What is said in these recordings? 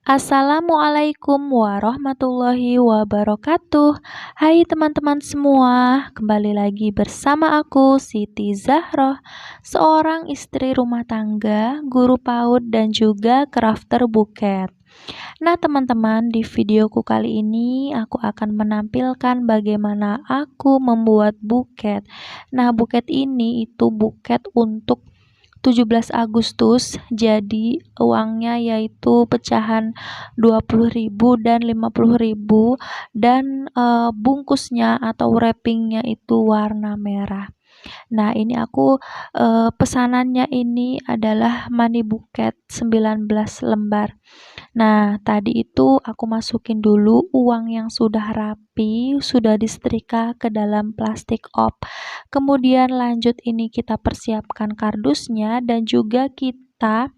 Assalamualaikum warahmatullahi wabarakatuh. Hai teman-teman semua, kembali lagi bersama aku Siti Zahroh, seorang istri rumah tangga, guru PAUD dan juga crafter buket. Nah, teman-teman, di videoku kali ini aku akan menampilkan bagaimana aku membuat buket. Nah, buket ini itu buket untuk 17 Agustus, jadi uangnya yaitu pecahan 20.000 dan 50.000 dan bungkusnya atau wrappingnya itu warna merah. Nah, ini aku pesanannya ini adalah money buket 19 lembar. Nah, tadi itu aku masukin dulu uang yang sudah rapi, sudah disetrika ke dalam plastik op. Kemudian lanjut ini kita persiapkan kardusnya dan juga kita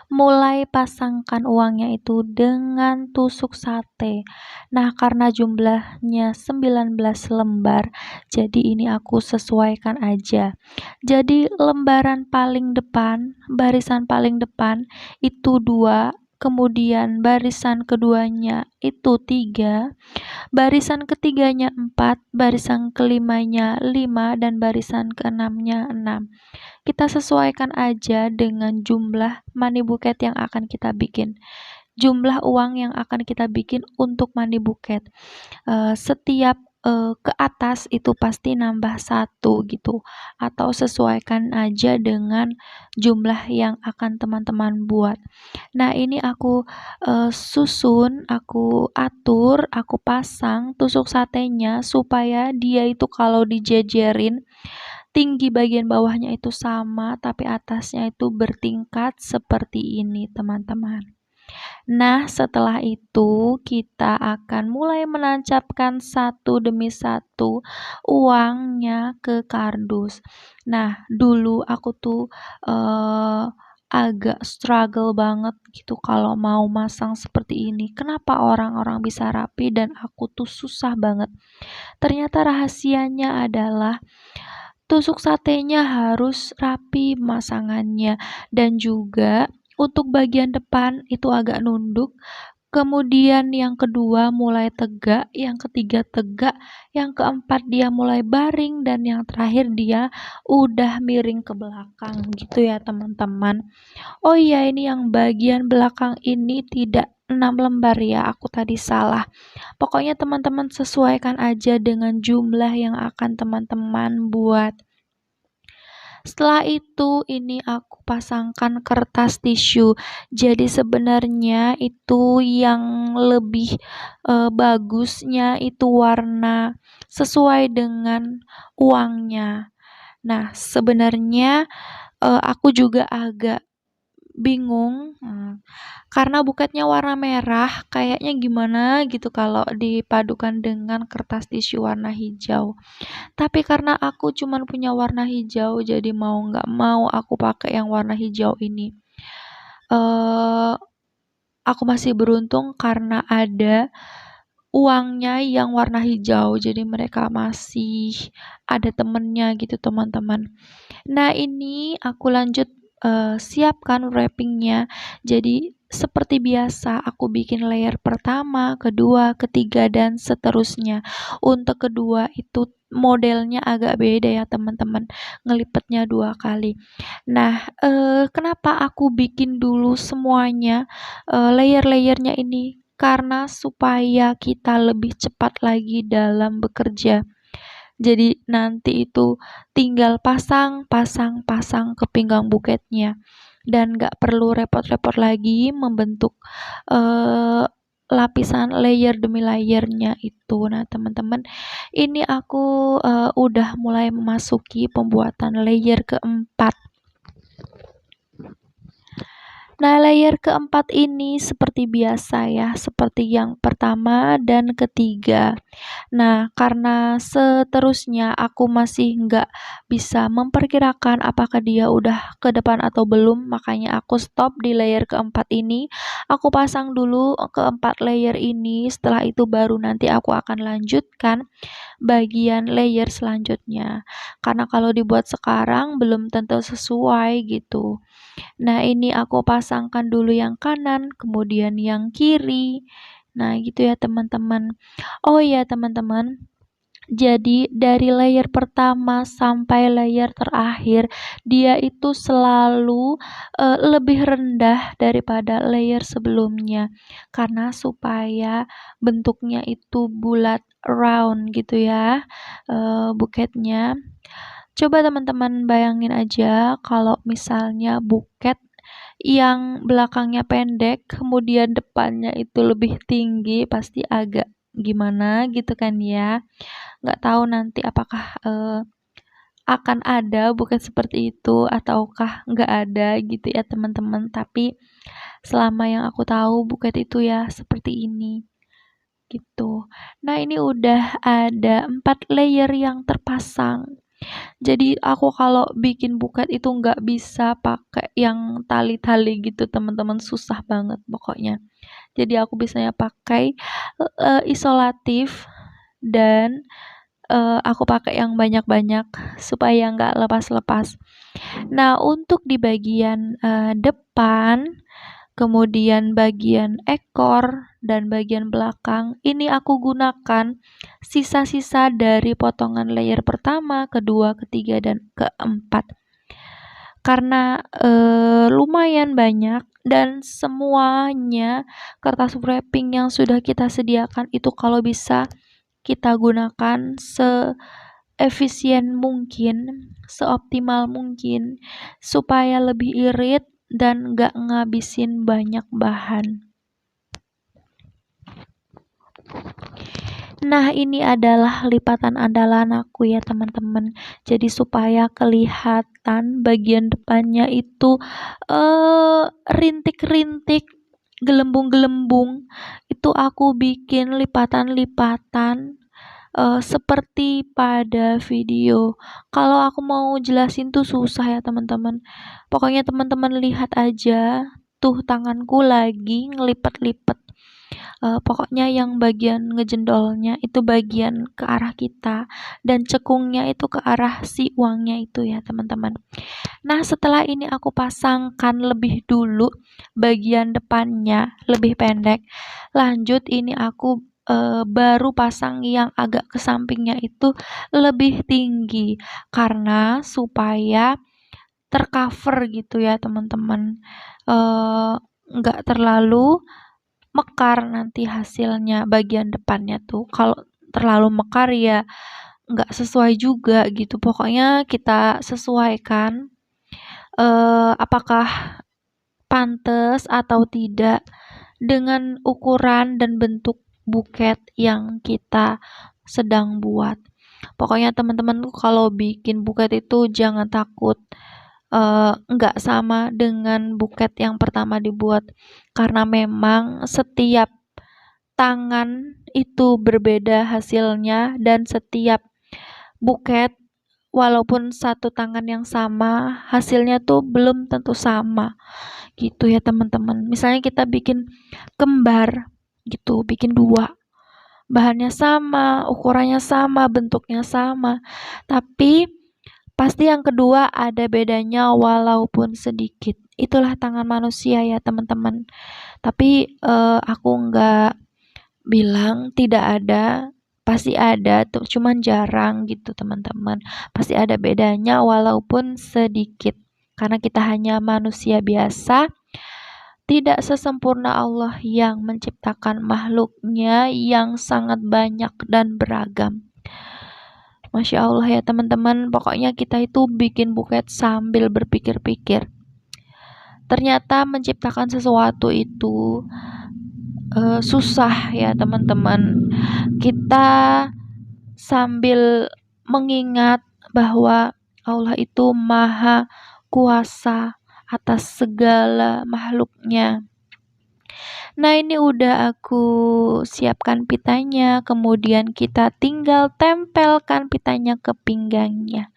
mulai pasangkan uangnya itu dengan tusuk sate. Nah, karena jumlahnya 19 lembar, jadi ini aku sesuaikan aja. Jadi lembaran paling depan, barisan paling depan itu 2, kemudian barisan keduanya itu 3, barisan ketiganya 4, barisan kelimanya 5, dan barisan keenamnya 6. Kita sesuaikan aja dengan jumlah money buket yang akan kita bikin. Jumlah uang yang akan kita bikin untuk money buket. Setiap ke atas itu pasti nambah 1 gitu, atau sesuaikan aja dengan jumlah yang akan teman-teman buat. Nah, ini aku susun, aku atur, aku pasang tusuk satenya supaya dia itu kalau dijejerin tinggi bagian bawahnya itu sama, tapi atasnya itu bertingkat seperti ini, teman-teman. Nah, setelah itu kita akan mulai menancapkan satu demi satu uangnya ke kardus. Nah, dulu aku tuh agak struggle banget gitu kalau mau masang seperti ini. Kenapa orang-orang bisa rapi dan aku tuh susah banget? Ternyata rahasianya adalah tusuk satenya harus rapi pemasangannya, dan juga untuk bagian depan itu agak nunduk, kemudian yang kedua mulai tegak, yang ketiga tegak, yang keempat dia mulai baring, dan yang terakhir dia udah miring ke belakang gitu ya teman-teman. Oh iya, ini yang bagian belakang ini tidak 6 lembar ya, aku tadi salah. Pokoknya teman-teman sesuaikan aja dengan jumlah yang akan teman-teman buat. Setelah itu ini aku pasangkan kertas tisu. Jadi sebenarnya itu yang lebih bagusnya itu warna sesuai dengan uangnya. Nah, sebenarnya aku juga agak bingung, karena buketnya warna merah, kayaknya gimana gitu kalau dipadukan dengan kertas tisu warna hijau. Tapi karena aku cuman punya warna hijau, jadi mau nggak mau aku pakai yang warna hijau ini. Aku masih beruntung karena ada uangnya yang warna hijau, jadi mereka masih ada temennya gitu teman-teman. Nah, ini aku lanjut siapkan wrappingnya. Jadi seperti biasa aku bikin layer pertama, kedua, ketiga, dan seterusnya. Untuk kedua itu modelnya agak beda ya teman-teman, ngelipetnya 2 kali. Nah, kenapa aku bikin dulu semuanya layer-layernya ini? Karena supaya kita lebih cepat lagi dalam bekerja. Jadi nanti itu tinggal pasang, pasang, pasang ke pinggang buketnya, dan nggak perlu repot-repot lagi membentuk lapisan layer demi layernya itu. Nah, teman-teman, ini aku udah mulai memasuki pembuatan layer keempat. Nah, layer keempat ini seperti biasa ya, seperti yang pertama dan ketiga. Nah, karena seterusnya aku masih nggak bisa memperkirakan apakah dia udah ke depan atau belum, makanya aku stop di layer keempat ini. Aku pasang dulu keempat layer ini, setelah itu baru nanti aku akan lanjutkan bagian layer selanjutnya. Karena kalau dibuat sekarang belum tentu sesuai gitu. Nah, ini aku pasang pasangkan dulu yang kanan, kemudian yang kiri. Nah, gitu ya teman-teman. Oh iya teman-teman, jadi dari layer pertama sampai layer terakhir, dia itu selalu lebih rendah daripada layer sebelumnya. Karena supaya bentuknya itu bulat round gitu ya, buketnya. Coba teman-teman bayangin aja kalau misalnya buket yang belakangnya pendek, kemudian depannya itu lebih tinggi, pasti agak gimana gitu kan ya. Nggak tahu nanti apakah akan ada buket seperti itu ataukah nggak ada gitu ya teman-teman. Tapi selama yang aku tahu buket itu ya seperti ini gitu. Nah, ini udah ada 4 layer yang terpasang. Jadi aku kalau bikin buket itu nggak bisa pakai yang tali-tali gitu teman-teman, susah banget pokoknya. Jadi aku biasanya pakai isolatif dan aku pakai yang banyak-banyak supaya nggak lepas-lepas. Nah, untuk di bagian depan, kemudian bagian ekor dan bagian belakang, ini aku gunakan sisa-sisa dari potongan layer pertama, kedua, ketiga, dan keempat. Karena lumayan banyak dan semuanya kertas wrapping yang sudah kita sediakan itu kalau bisa kita gunakan seefisien mungkin, seoptimal mungkin, supaya lebih irit dan nggak ngabisin banyak bahan. Nah, ini adalah lipatan andalan aku ya teman-teman. Jadi supaya kelihatan bagian depannya itu rintik-rintik, gelembung-gelembung. Itu aku bikin lipatan-lipatan seperti pada video. Kalau aku mau jelasin tuh susah ya teman-teman. Pokoknya teman-teman lihat aja tuh tanganku lagi ngelipet-lipet. Pokoknya yang bagian ngejendolnya itu bagian ke arah kita dan cekungnya itu ke arah si uangnya itu ya teman-teman. Nah, setelah ini aku pasangkan lebih dulu bagian depannya lebih pendek. Lanjut ini aku baru pasang yang agak ke sampingnya itu lebih tinggi karena supaya tercover gitu ya teman-teman. Nggak terlalu mekar nanti hasilnya bagian depannya tuh. Kalau terlalu mekar ya nggak sesuai juga gitu. Pokoknya kita sesuaikan apakah pantas atau tidak dengan ukuran dan bentuk buket yang kita sedang buat. Pokoknya teman-teman kalau bikin buket itu jangan takut nggak sama dengan buket yang pertama dibuat karena memang setiap tangan itu berbeda hasilnya dan setiap buket walaupun satu tangan yang sama hasilnya tuh belum tentu sama gitu ya teman-teman. Misalnya kita bikin kembar gitu, bikin dua, bahannya sama, ukurannya sama, bentuknya sama, tapi pasti yang kedua ada bedanya walaupun sedikit. Itulah tangan manusia ya teman-teman. Tapi aku nggak bilang tidak ada, pasti ada tuh, cuman jarang gitu teman-teman. Pasti ada bedanya walaupun sedikit. Karena kita hanya manusia biasa, tidak sesempurna Allah yang menciptakan makhluknya yang sangat banyak dan beragam. Masya Allah ya teman-teman, pokoknya kita itu bikin buket sambil berpikir-pikir. Ternyata menciptakan sesuatu itu susah ya teman-teman. Kita sambil mengingat bahwa Allah itu maha kuasa atas segala makhluknya. Nah, ini udah aku siapkan pitanya, kemudian kita tinggal tempelkan pitanya ke pinggangnya.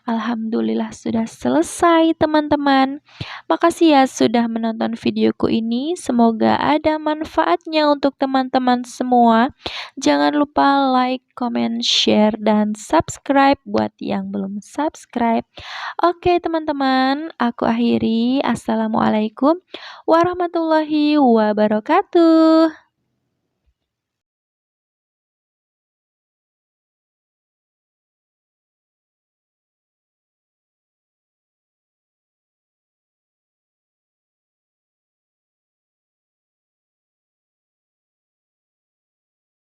Alhamdulillah sudah selesai teman-teman. Makasih ya sudah menonton videoku ini. Semoga ada manfaatnya untuk teman-teman semua. Jangan lupa like, comment, share, dan subscribe buat yang belum subscribe. Oke teman-teman, aku akhiri. Assalamualaikum warahmatullahi wabarakatuh.